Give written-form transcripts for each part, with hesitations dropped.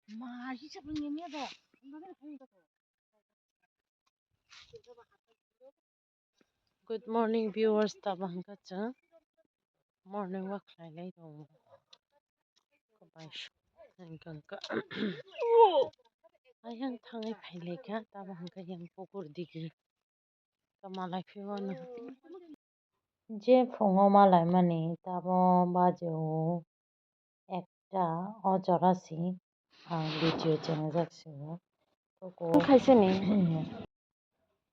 Good morning viewers, tabang kacha morning walk lai dong kabai hanggang ka ayang thangai phaile ka tabang ka yang pokur digi kamalai phiwana je phongo malai mani tabo baje o একটা অজরাসি video channel যাচ্ছে খাইছে নি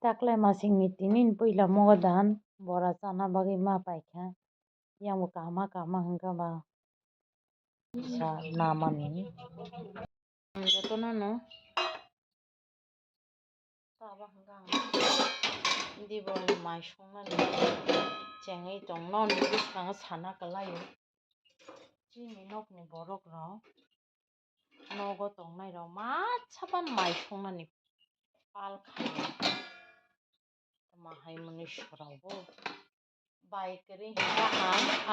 তাকলাই masingni tinin puila mogodan bora chana bagui ma paikha yang kama kama hingga ba sa namani joto nano taba hingga diboni mai songnani chengai tong non bisanga sana kalayo chini nokni borok rok nogo tongnai rok ma saban mai songnani pal khayo mahai mani sorabo bai kari hingga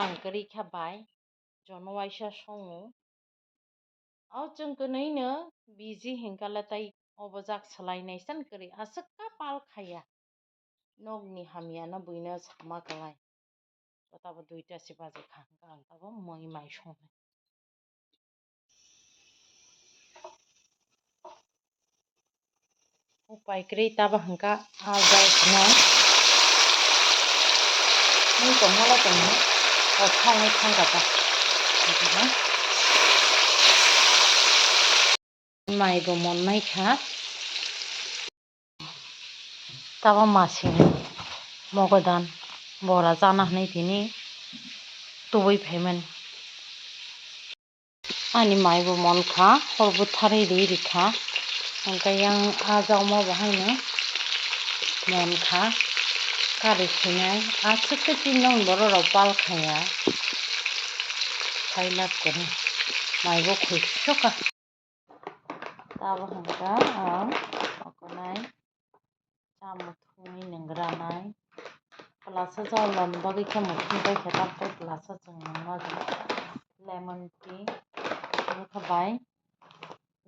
ang kari kha bai jono waisa songo au chung kunui no biji hingkala tai obojak salai san kari asuk ka pal khaya nog ni hamya na buina sama kalai tabo 2টা si baje kha ang tabo moi mai songnai upai kri tabo hingka ajai khnai ni tongmala tongmo o thongai thangkata mai bo monnai kha tabo masing mogodan bora jana hnai tini tubui phaimani ani mai bo mon kha horbu thari ri kha hingka yang ajau mo bahaino mon kha kari khinai asuk ke tinong borok rok pal khaya khailak kore mai bo khuisoka tabo hingka okonai chamo thungui nangranai plasa jaulam bagui kha muthung baikha tamtai plasa chung nangma lemon tea kha bai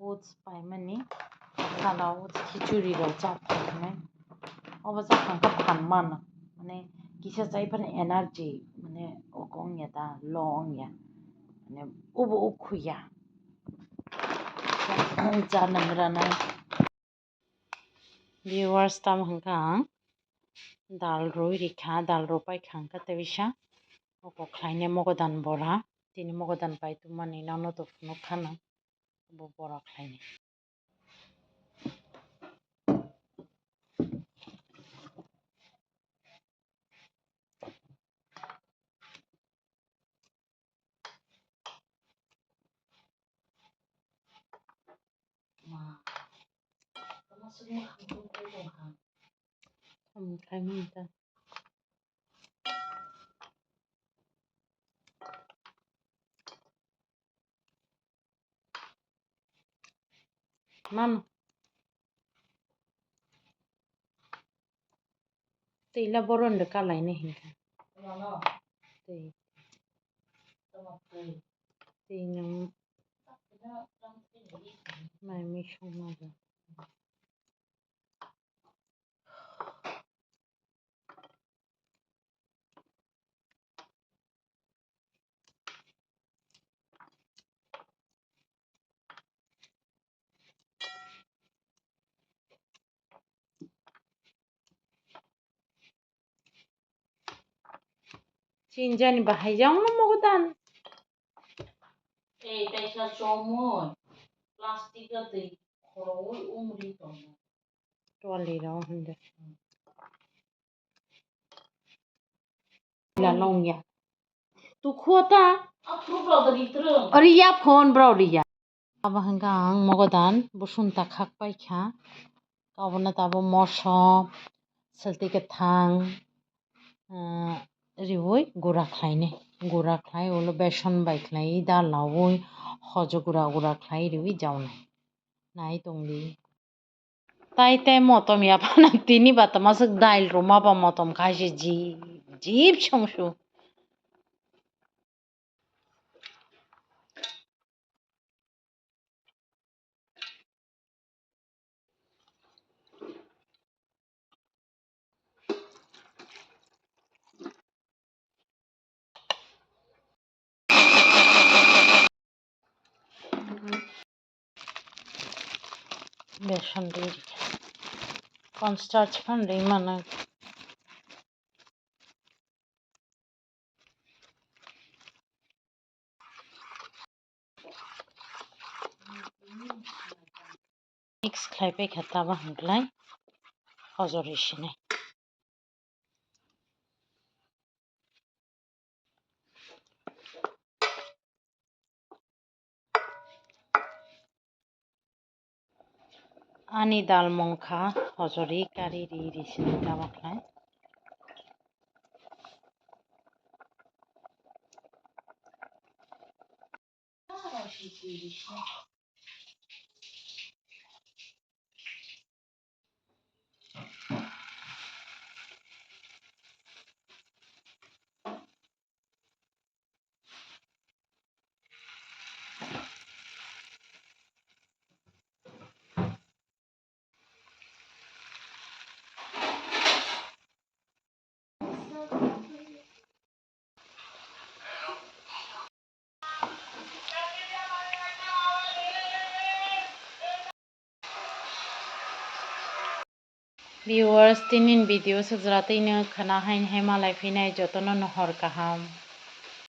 oats paimani khala oats khichuri rok chaphaimani obo jakhang kha phanmano mane kisa chaifani energy mane okong ya da long ya mane ubo ukhuya janangranai viewers tam hingka dal roi rikha dal ropai khangka tebisa oko khlaine mogodan bora tini mogodan paitumani nano to phunuk khana bo bora khlaini khlaimanta mano teila boron de kalaine hingka tei nang mai mi songma Chinjani bahai jang no mogodan ei taisa chomoi plastic tei khoroi umri tongo toli rao hinde la longya tu khota riya phone bro riya abo hingka ang mogodan busunta khak paikha kabona tabo mosom salti kathang riwui gura khlaine gura khlai ulo beson bai khlai dalawui hojo gura gura khlai riwui jaunai nai tongli tai tai motom ya phana tini bata masuk dail roma ba motom khaisi jib songsu बेसन दै cornstarch फानदै मानो mix खालायबाय खाताबा हंग्लाय हजरिसिने आनी दाल मंखा हजरी कारी रिसिने दाबाख्लाय Viewers tinin video sejratino khana hain hai malai phinai jotono nohor kaham